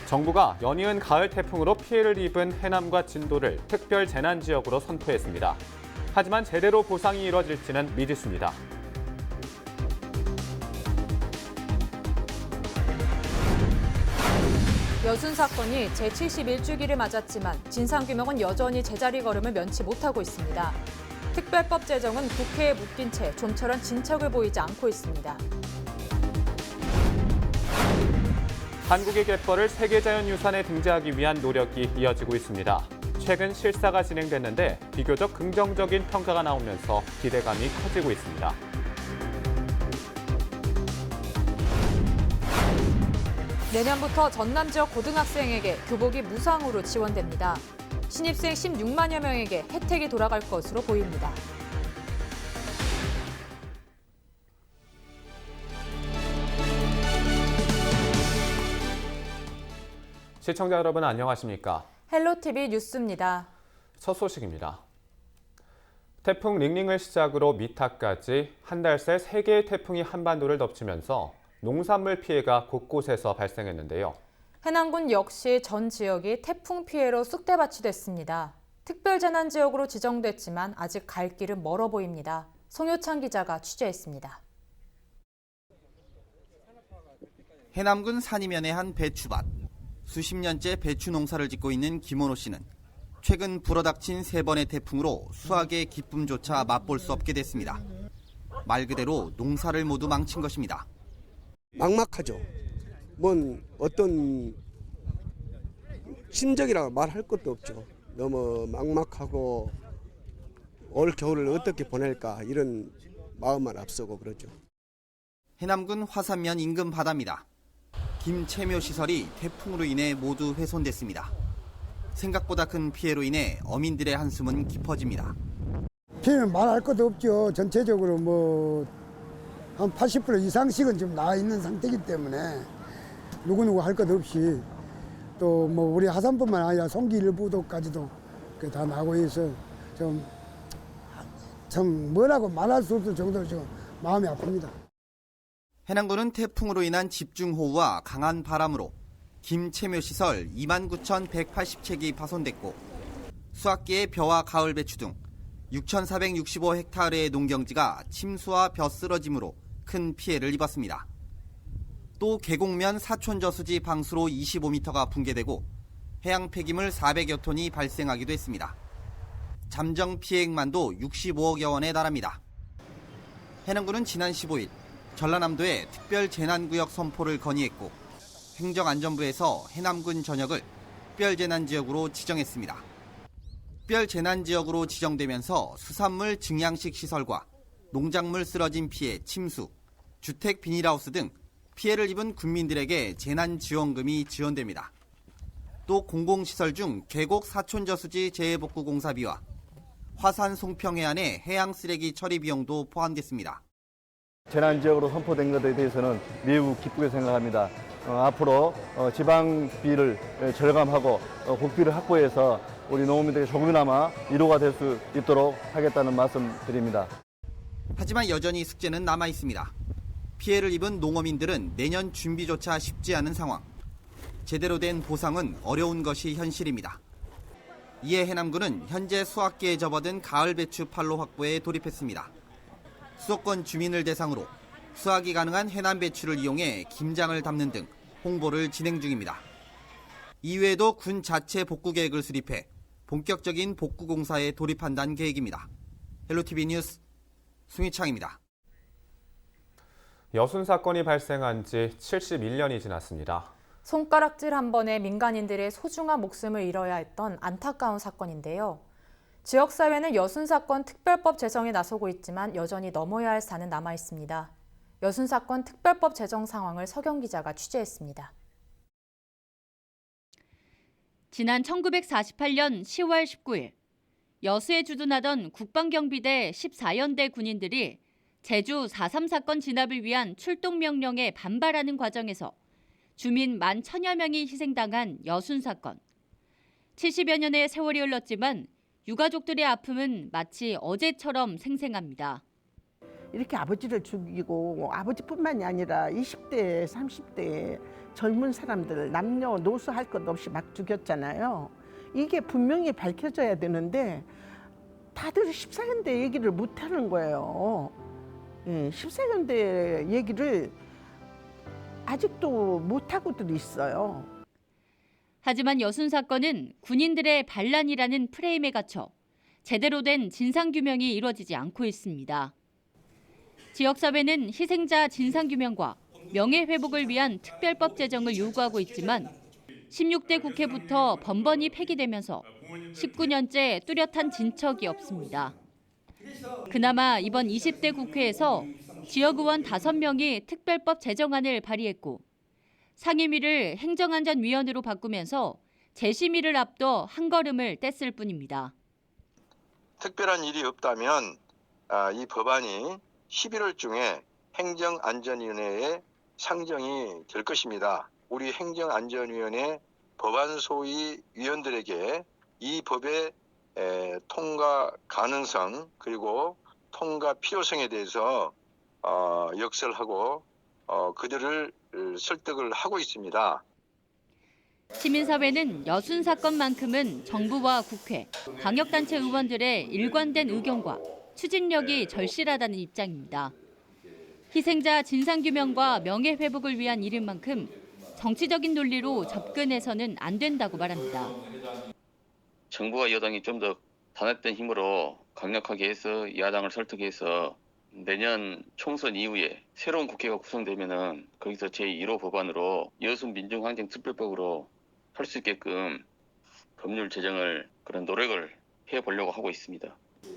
정부가 연이은 가을 태풍으로 피해를 입은 해남과 진도를 특별 재난 지역으로 선포했습니다. 하지만 제대로 보상이 이뤄질지는 미지수입니다. 여순 사건이 제71주기를 맞았지만 진상규명은 여전히 제자리 걸음을 면치 못하고 있습니다. 특별법 제정은 국회에 묶인 채 좀처럼 진척을 보이지 않고 있습니다. 한국의 갯벌을 세계자연유산에 등재하기 위한 노력이 이어지고 있습니다. 최근 실사가 진행됐는데 비교적 긍정적인 평가가 나오면서 기대감이 커지고 있습니다. 내년부터 전남 지역 고등학생에게 교복이 무상으로 지원됩니다. 신입생 16만여 명에게 혜택이 돌아갈 것으로 보입니다. 시청자 여러분 안녕하십니까? 헬로티비 뉴스입니다. 첫 소식입니다. 태풍 링링을 시작으로 미타까지 한 달 새 3개의 태풍이 한반도를 덮치면서 농산물 피해가 곳곳에서 발생했는데요. 해남군 역시 전 지역이 태풍 피해로 쑥대밭이 됐습니다. 특별재난지역으로 지정됐지만 아직 갈 길은 멀어 보입니다. 송효찬 기자가 취재했습니다. 해남군 산이면의 한 배추밭. 수십 년째 배추 농사를 짓고 있는 김원호 씨는 최근 불어닥친 3번의 태풍으로 수확의 기쁨조차 맛볼 수 없게 됐습니다. 말 그대로 농사를 모두 망친 것입니다. 막막하죠. 뭔 어떤 심적이라 말할 것도 없죠. 너무 막막하고 올 겨울을 어떻게 보낼까 이런 마음만 앞서고 그러죠. 해남군 화산면 인근 바다입니다. 김채묘 시설이 태풍으로 인해 모두 훼손됐습니다. 생각보다 큰 피해로 인해 어민들의 한숨은 깊어집니다. 피해는 말할 것도 없죠. 전체적으로 한 80% 이상씩은 지금 나와 있는 상태이기 때문에 누구누구 할 것 없이 또 우리 하산뿐만 아니라 송기 일부도까지도 다 나고 있어 참 뭐라고 말할 수 없을 정도로 지금 마음이 아픕니다. 해남군은 태풍으로 인한 집중호우와 강한 바람으로 김채묘 시설 29,180채기 파손됐고 수확기의 벼와 가을 배추 등 6,465헥타르의 농경지가 침수와 벼 쓰러짐으로 큰 피해를 입었습니다. 또 계곡면 사촌저수지 방수로 25m가 붕괴되고 해양 폐기물 400여 톤이 발생하기도 했습니다. 잠정 피해액만도 65억여 원에 달합니다. 해남군은 지난 15일 전라남도에 특별재난구역 선포를 건의했고 행정안전부에서 해남군 전역을 특별재난지역으로 지정했습니다. 특별재난지역으로 지정되면서 수산물 증양식 시설과 농작물 쓰러진 피해, 침수, 주택 비닐하우스 등 피해를 입은 군민들에게 재난지원금이 지원됩니다. 또 공공시설 중 계곡 사촌저수지 재해복구공사비와 화산 송평해안의 해양 쓰레기 처리 비용도 포함됐습니다. 재난지역으로 선포된 것에 대해서는 매우 기쁘게 생각합니다. 앞으로 지방비를 절감하고 국비를 확보해서 우리 농민들에게 조금이나마 위로가 될 수 있도록 하겠다는 말씀 드립니다. 하지만 여전히 숙제는 남아 있습니다. 피해를 입은 농어민들은 내년 준비조차 쉽지 않은 상황. 제대로 된 보상은 어려운 것이 현실입니다. 이에 해남군은 현재 수확기에 접어든 가을 배추 판로 확보에 돌입했습니다. 수도권 주민을 대상으로 수확이 가능한 해남 배추를 이용해 김장을 담는 등 홍보를 진행 중입니다. 이외에도 군 자체 복구 계획을 수립해 본격적인 복구 공사에 돌입한다는 계획입니다. 헬로티비 뉴스 송희창입니다. 여순 사건이 발생한 지 71년이 지났습니다. 손가락질 한 번에 민간인들의 소중한 목숨을 잃어야 했던 안타까운 사건인데요. 지역사회는 여순 사건 특별법 제정에 나서고 있지만 여전히 넘어야 할 산은 남아 있습니다. 여순 사건 특별법 제정 상황을 서경 기자가 취재했습니다. 지난 1948년 10월 19일 여수에 주둔하던 국방경비대 14연대 군인들이 제주 4.3 사건 진압을 위한 출동 명령에 반발하는 과정에서 주민 11,000여 명이 희생당한 여순 사건. 70여 년의 세월이 흘렀지만 유가족들의 아픔은 마치 어제처럼 생생합니다. 이렇게 아버지를 죽이고 아버지뿐만이 아니라 20대, 30대 젊은 사람들 남녀 노소 할 것 없이 막 죽였잖아요. 이게 분명히 밝혀져야 되는데 다들 14연대 얘기를 못하는 거예요. 14연대 얘기를 아직도 못하고들 있어요. 하지만 여순 사건은 군인들의 반란이라는 프레임에 갇혀 제대로 된 진상규명이 이루어지지 않고 있습니다. 지역사회는 희생자 진상규명과 명예회복을 위한 특별법 제정을 요구하고 있지만 16대 국회부터 번번이 폐기되면서 19년째 뚜렷한 진척이 없습니다. 그나마 이번 20대 국회에서 지역의원 5명이 특별법 제정안을 발의했고 상임위를 행정안전위원회로 바꾸면서 재심의를 앞둬 한 걸음을 뗐을 뿐입니다. 특별한 일이 없다면 이 법안이 11월 중에 행정안전위원회에 상정이 될 것입니다. 우리 행정안전위원회 법안 소위 위원들에게 이 법의 통과 가능성 그리고 통과 필요성에 대해서 역설하고 그들을 설득을 하고 있습니다. 시민사회는 여순 사건만큼은 정부와 국회, 광역단체 의원들의 일관된 의견과 추진력이 절실하다는 입장입니다. 희생자 진상규명과 명예회복을 위한 일인 만큼 정치적인 논리로 접근해서는 안 된다고 말합니다. 정부와 여당이 좀 더 단합된 힘으로 강력하게 해서 야당을 설득해서 내년 총선 이후에 새로운 국회가 구성되면은 거기서 제1호 법안으로 여순 민중항쟁 특별법으로 할 수 있게끔 법률 제정을 그런 노력을 해보려고 하고 있습니다.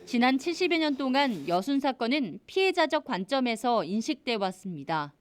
지난 70여 년 동안 여순 사건은 피해자적 관점에서 인식돼 왔습니다.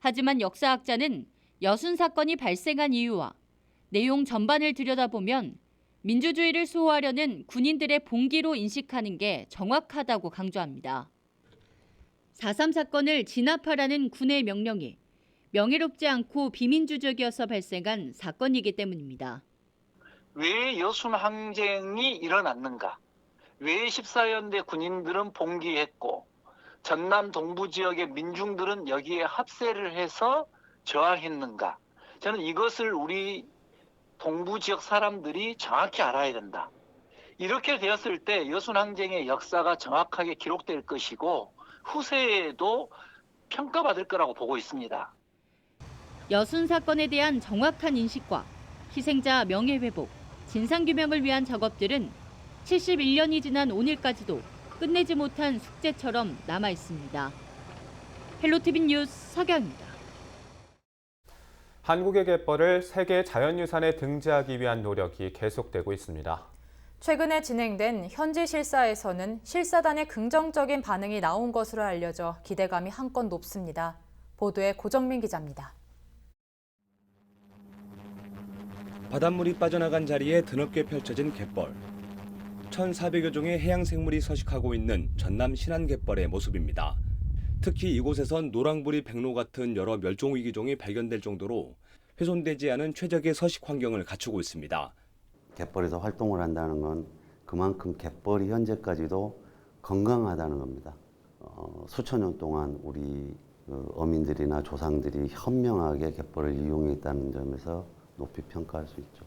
하지만 역사학자는 여순 사건이 발생한 이유와 내용 전반을 들여다보면 민주주의를 수호하려는 군인들의 봉기로 인식하는 게 정확하다고 강조합니다. 4.3 사건을 진압하라는 군의 명령이 명예롭지 않고 비민주적이어서 발생한 사건이기 때문입니다. 왜 여순 항쟁이 일어났는가? 왜 14연대 군인들은 봉기했고 전남 동부 지역의 민중들은 여기에 합세를 해서 저항했는가? 저는 이것을 우리 동부 지역 사람들이 정확히 알아야 된다. 이렇게 되었을 때 여순 항쟁의 역사가 정확하게 기록될 것이고 후세에도 평가받을 거라고 보고 있습니다. 여순 사건에 대한 정확한 인식과 희생자 명예회복, 진상규명을 위한 작업들은 71년이 지난 오늘까지도 끝내지 못한 숙제처럼 남아 있습니다. 헬로티비 뉴스 서경입니다. 한국의 갯벌을 세계 자연유산에 등재하기 위한 노력이 계속되고 있습니다. 최근에 진행된 현지 실사에서는 실사단의 긍정적인 반응이 나온 것으로 알려져 기대감이 한껏 높습니다. 보도에 고정민 기자입니다. 바닷물이 빠져나간 자리에 드넓게 펼쳐진 갯벌. 1,400여 종의 해양생물이 서식하고 있는 전남 신안갯벌의 모습입니다. 특히 이곳에선 노랑부리 백로 같은 여러 멸종위기종이 발견될 정도로 훼손되지 않은 최적의 서식 환경을 갖추고 있습니다. 갯벌에서 활동을 한다는 건 그만큼 갯벌이 현재까지도 건강하다는 겁니다. 수천 년 동안 우리 어민들이나 조상들이 현명하게 갯벌을 이용했다는 점에서 높이 평가할 수 있죠.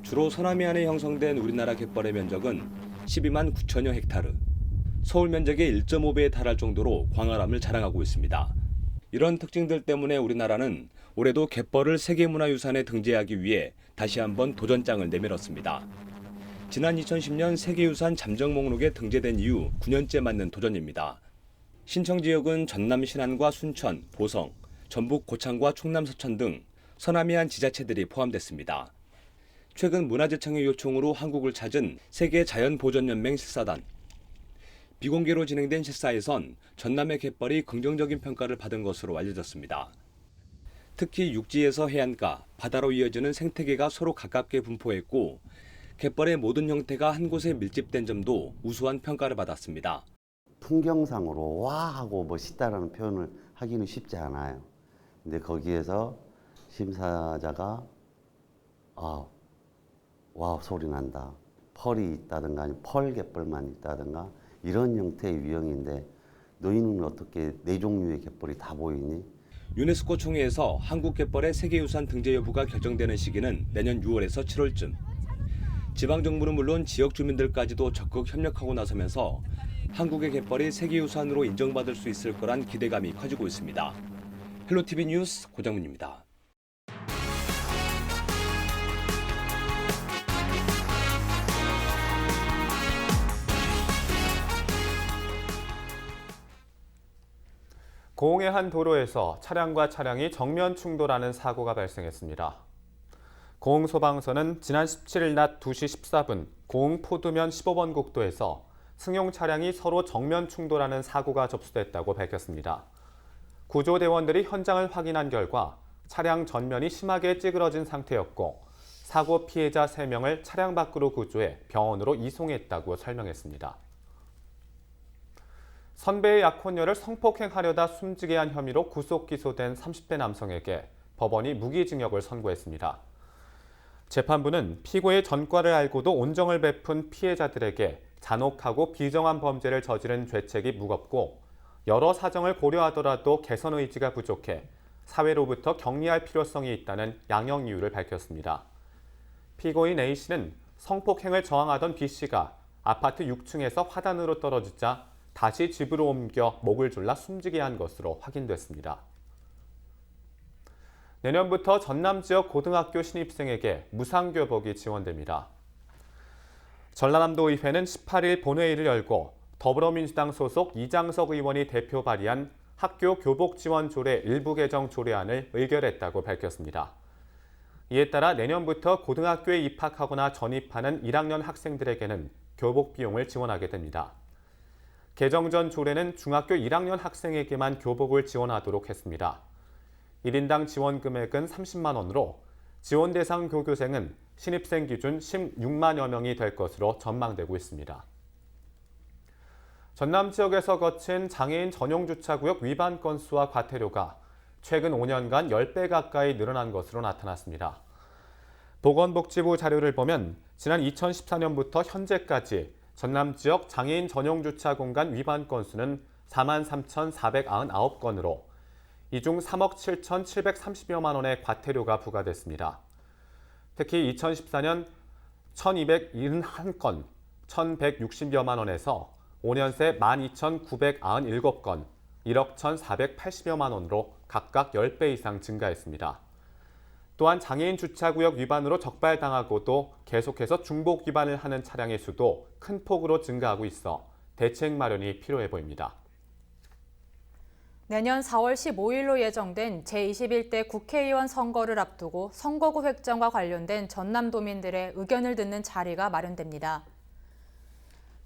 주로 서남해안에 형성된 우리나라 갯벌의 면적은 12만 9천여 헥타르. 서울 면적의 1.5배에 달할 정도로 광활함을 자랑하고 있습니다. 이런 특징들 때문에 우리나라는 올해도 갯벌을 세계문화유산에 등재하기 위해 다시 한번 도전장을 내밀었습니다. 지난 2010년 세계유산 잠정 목록에 등재된 이후 9년째 맞는 도전입니다. 신청 지역은 전남 신안과 순천, 보성, 전북 고창과 충남 서천 등 서남해안 지자체들이 포함됐습니다. 최근 문화재청의 요청으로 한국을 찾은 세계자연보전연맹 실사단. 비공개로 진행된 실사에선 전남의 갯벌이 긍정적인 평가를 받은 것으로 알려졌습니다. 특히 육지에서 해안가, 바다로 이어지는 생태계가 서로 가깝게 분포했고 갯벌의 모든 형태가 한 곳에 밀집된 점도 우수한 평가를 받았습니다. 풍경상으로 와 하고 멋있다라는 표현을 하기는 쉽지 않아요. 근데 거기에서 심사자가 와 소리 난다. 펄이 있다든가 아니면 펄 갯벌만 있다든가 이런 형태의 유형인데 너희는 어떻게 네 종류의 갯벌이 다 보이니? 유네스코 총회에서 한국 갯벌의 세계유산 등재 여부가 결정되는 시기는 내년 6월에서 7월쯤. 지방정부는 물론 지역 주민들까지도 적극 협력하고 나서면서 한국의 갯벌이 세계유산으로 인정받을 수 있을 거란 기대감이 커지고 있습니다. 헬로티비 뉴스 고정문입니다. 고흥의 한 도로에서 차량과 차량이 정면 충돌하는 사고가 발생했습니다. 고흥소방서는 지난 17일 낮 2시 14분 고흥 포두면 15번 국도에서 승용 차량이 서로 정면 충돌하는 사고가 접수됐다고 밝혔습니다. 구조대원들이 현장을 확인한 결과 차량 전면이 심하게 찌그러진 상태였고 사고 피해자 3명을 차량 밖으로 구조해 병원으로 이송했다고 설명했습니다. 선배의 약혼녀를 성폭행하려다 숨지게 한 혐의로 구속 기소된 30대 남성에게 법원이 무기징역을 선고했습니다. 재판부는 피고의 전과를 알고도 온정을 베푼 피해자들에게 잔혹하고 비정한 범죄를 저지른 죄책이 무겁고 여러 사정을 고려하더라도 개선 의지가 부족해 사회로부터 격리할 필요성이 있다는 양형 이유를 밝혔습니다. 피고인 A씨는 성폭행을 저항하던 B씨가 아파트 6층에서 화단으로 떨어지자 다시 집으로 옮겨 목을 졸라 숨지게 한 것으로 확인됐습니다. 내년부터 전남 지역 고등학교 신입생에게 무상교복이 지원됩니다. 전라남도의회는 18일 본회의를 열고 더불어민주당 소속 이장석 의원이 대표 발의한 학교 교복 지원 조례 일부 개정 조례안을 의결했다고 밝혔습니다. 이에 따라 내년부터 고등학교에 입학하거나 전입하는 1학년 학생들에게는 교복 비용을 지원하게 됩니다. 개정 전 조례는 중학교 1학년 학생에게만 교복을 지원하도록 했습니다. 1인당 지원 금액은 30만 원으로 지원 대상 교교생은 신입생 기준 16만여 명이 될 것으로 전망되고 있습니다. 전남 지역에서 거친 장애인 전용 주차구역 위반 건수와 과태료가 최근 5년간 10배 가까이 늘어난 것으로 나타났습니다. 보건복지부 자료를 보면 지난 2014년부터 현재까지 전남 지역 장애인 전용 주차 공간 위반 건수는 43,499건으로 이 중 3억 7,730여만 원의 과태료가 부과됐습니다. 특히 2014년 1,271건, 1,160여만 원에서 5년 새 12,997건, 1억 1,480여만 원으로 각각 10배 이상 증가했습니다. 또한 장애인 주차구역 위반으로 적발당하고도 계속해서 중복 위반을 하는 차량의 수도 큰 폭으로 증가하고 있어 대책 마련이 필요해 보입니다. 내년 4월 15일로 예정된 제21대 국회의원 선거를 앞두고 선거구 획정과 관련된 전남도민들의 의견을 듣는 자리가 마련됩니다.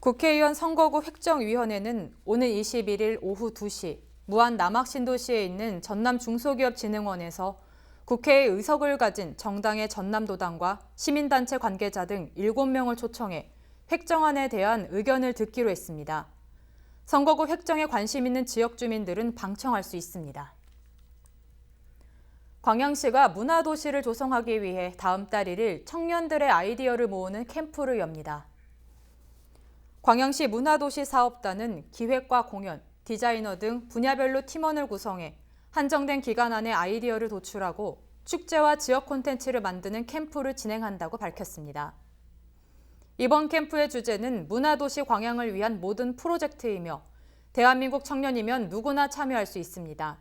국회의원 선거구 획정위원회는 오는 21일 오후 2시 무안 남학신도시에 있는 전남중소기업진흥원에서 국회의 의석을 가진 정당의 전남도당과 시민단체 관계자 등 7명을 초청해 획정안에 대한 의견을 듣기로 했습니다. 선거구 획정에 관심 있는 지역 주민들은 방청할 수 있습니다. 광양시가 문화도시를 조성하기 위해 다음 달 1일 청년들의 아이디어를 모으는 캠프를 엽니다. 광양시 문화도시 사업단은 기획과 공연, 디자이너 등 분야별로 팀원을 구성해 한정된 기간 안에 아이디어를 도출하고 축제와 지역 콘텐츠를 만드는 캠프를 진행한다고 밝혔습니다. 이번 캠프의 주제는 문화도시 광양을 위한 모든 프로젝트이며 대한민국 청년이면 누구나 참여할 수 있습니다.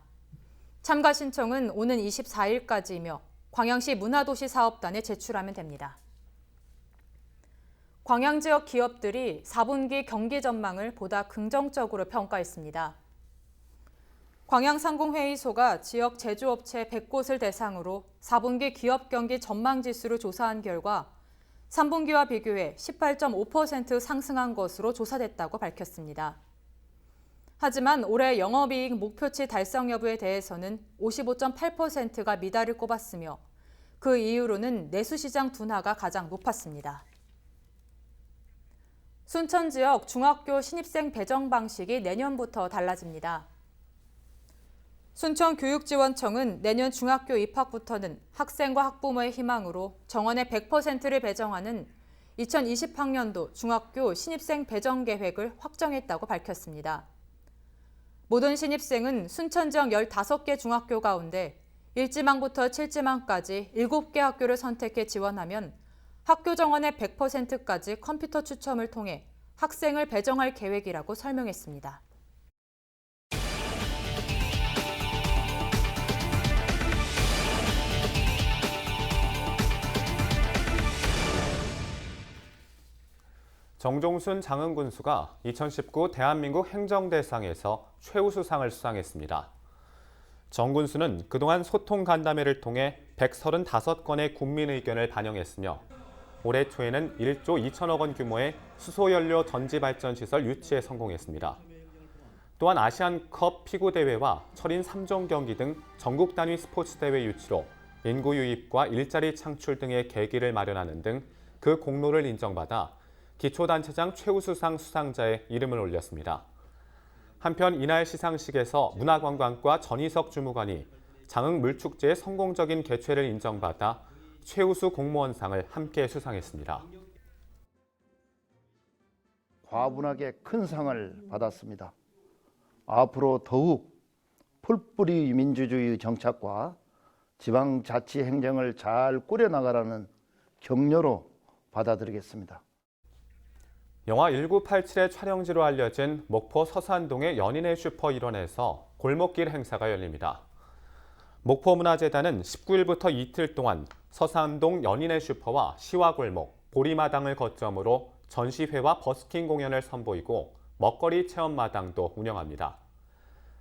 참가 신청은 오는 24일까지이며 광양시 문화도시 사업단에 제출하면 됩니다. 광양 지역 기업들이 4분기 경기 전망을 보다 긍정적으로 평가했습니다. 광양상공회의소가 지역 제조업체 100곳을 대상으로 4분기 기업 경기 전망 지수를 조사한 결과 3분기와 비교해 18.5% 상승한 것으로 조사됐다고 밝혔습니다. 하지만 올해 영업이익 목표치 달성 여부에 대해서는 55.8%가 미달을 꼽았으며 그 이유로는 내수시장 둔화가 가장 높았습니다. 순천 지역 중학교 신입생 배정 방식이 내년부터 달라집니다. 순천교육지원청은 내년 중학교 입학부터는 학생과 학부모의 희망으로 정원의 100%를 배정하는 2020학년도 중학교 신입생 배정 계획을 확정했다고 밝혔습니다. 모든 신입생은 순천 지역 15개 중학교 가운데 1지망부터 7지망까지 7개 학교를 선택해 지원하면 학교 정원의 100%까지 컴퓨터 추첨을 통해 학생을 배정할 계획이라고 설명했습니다. 정종순 장흥 군수가 2019 대한민국 행정대상에서 최우수상을 수상했습니다. 정 군수는 그동안 소통 간담회를 통해 135건의 국민 의견을 반영했으며 올해 초에는 1조 2천억 원 규모의 수소연료 전지발전시설 유치에 성공했습니다. 또한 아시안컵 피구대회와 철인 3종 경기 등 전국 단위 스포츠 대회 유치로 인구 유입과 일자리 창출 등의 계기를 마련하는 등 그 공로를 인정받아 기초단체장 최우수상 수상자의 이름을 올렸습니다. 한편 이날 시상식에서 문화관광과 전희석 주무관이 장흥 물축제의 성공적인 개최를 인정받아 최우수 공무원상을 함께 수상했습니다. 과분하게 큰 상을 받았습니다. 앞으로 더욱 풀뿌리 민주주의 정착과 지방자치 행정을 잘 꾸려나가라는 격려로 받아들이겠습니다. 영화 1987의 촬영지로 알려진 목포 서산동의 연인의 슈퍼 일원에서 골목길 행사가 열립니다. 목포문화재단은 19일부터 이틀 동안 서산동 연인의 슈퍼와 시와골목, 보리마당을 거점으로 전시회와 버스킹 공연을 선보이고 먹거리 체험마당도 운영합니다.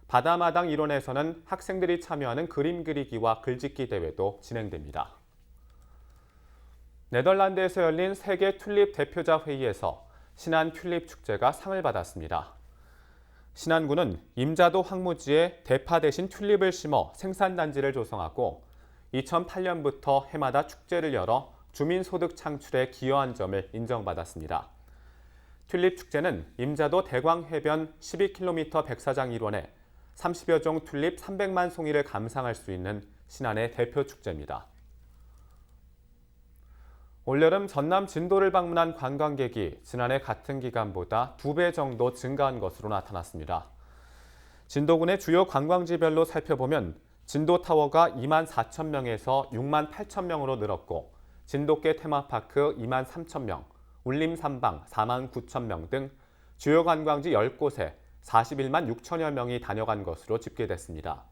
바다마당 일원에서는 학생들이 참여하는 그림 그리기와 글짓기 대회도 진행됩니다. 네덜란드에서 열린 세계 튤립 대표자 회의에서 신안 튤립 축제가 상을 받았습니다. 신안군은 임자도 황무지에 대파 대신 튤립을 심어 생산단지를 조성하고 2008년부터 해마다 축제를 열어 주민소득 창출에 기여한 점을 인정받았습니다. 튤립 축제는 임자도 대광해변 12km 백사장 일원에 30여 종 튤립 300만 송이를 감상할 수 있는 신안의 대표 축제입니다. 올여름 전남 진도를 방문한 관광객이 지난해 같은 기간보다 2배 정도 증가한 것으로 나타났습니다. 진도군의 주요 관광지별로 살펴보면 진도타워가 2만 4천 명에서 6만 8천 명으로 늘었고 진돗개 테마파크 2만 3천 명, 울림삼방 4만 9천 명 등 주요 관광지 10곳에 41만 6천여 명이 다녀간 것으로 집계됐습니다.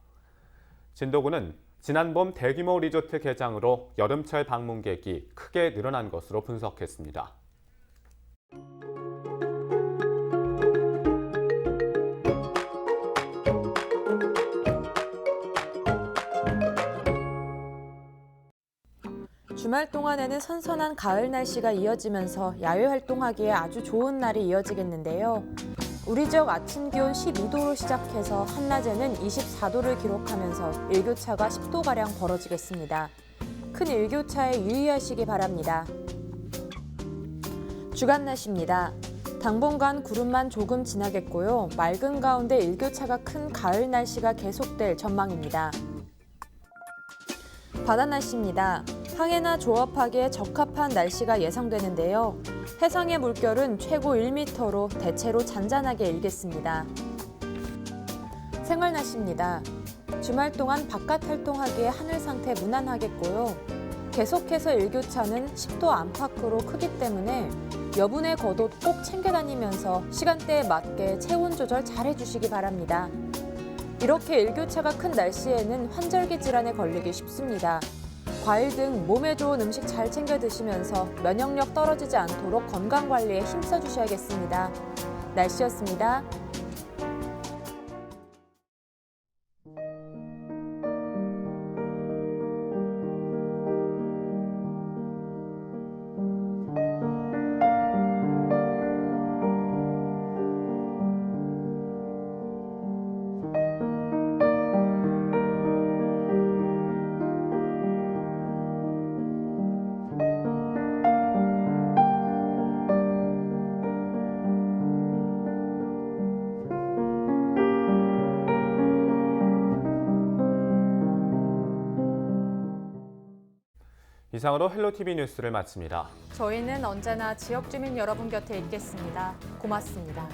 진도군은 지난 봄 대규모 리조트 개장으로 여름철 방문객이 크게 늘어난 것으로 분석했습니다. 주말 동안에는 선선한 가을 날씨가 이어지면서 야외 활동하기에 아주 좋은 날이 이어지겠는데요. 우리 지역 아침 기온 12도로 시작해서 한낮에는 24도를 기록하면서 일교차가 10도가량 벌어지겠습니다. 큰 일교차에 유의하시기 바랍니다. 주간 날씨입니다. 당분간 구름만 조금 지나겠고요. 맑은 가운데 일교차가 큰 가을 날씨가 계속될 전망입니다. 바다 날씨입니다. 항해나 조업하기에 적합한 날씨가 예상되는데요. 해상의 물결은 최고 1m로 대체로 잔잔하게 일겠습니다. 생활 날씨입니다. 주말 동안 바깥 활동하기에 하늘 상태 무난하겠고요. 계속해서 일교차는 10도 안팎으로 크기 때문에 여분의 겉옷 꼭 챙겨 다니면서 시간대에 맞게 체온 조절 잘 해주시기 바랍니다. 이렇게 일교차가 큰 날씨에는 환절기 질환에 걸리기 쉽습니다. 과일 등 몸에 좋은 음식 잘 챙겨 드시면서 면역력 떨어지지 않도록 건강관리에 힘써 주셔야겠습니다. 날씨였습니다. 이상으로 헬로티비 뉴스를 마칩니다. 저희는 언제나 지역 주민 여러분 곁에 있겠습니다. 고맙습니다.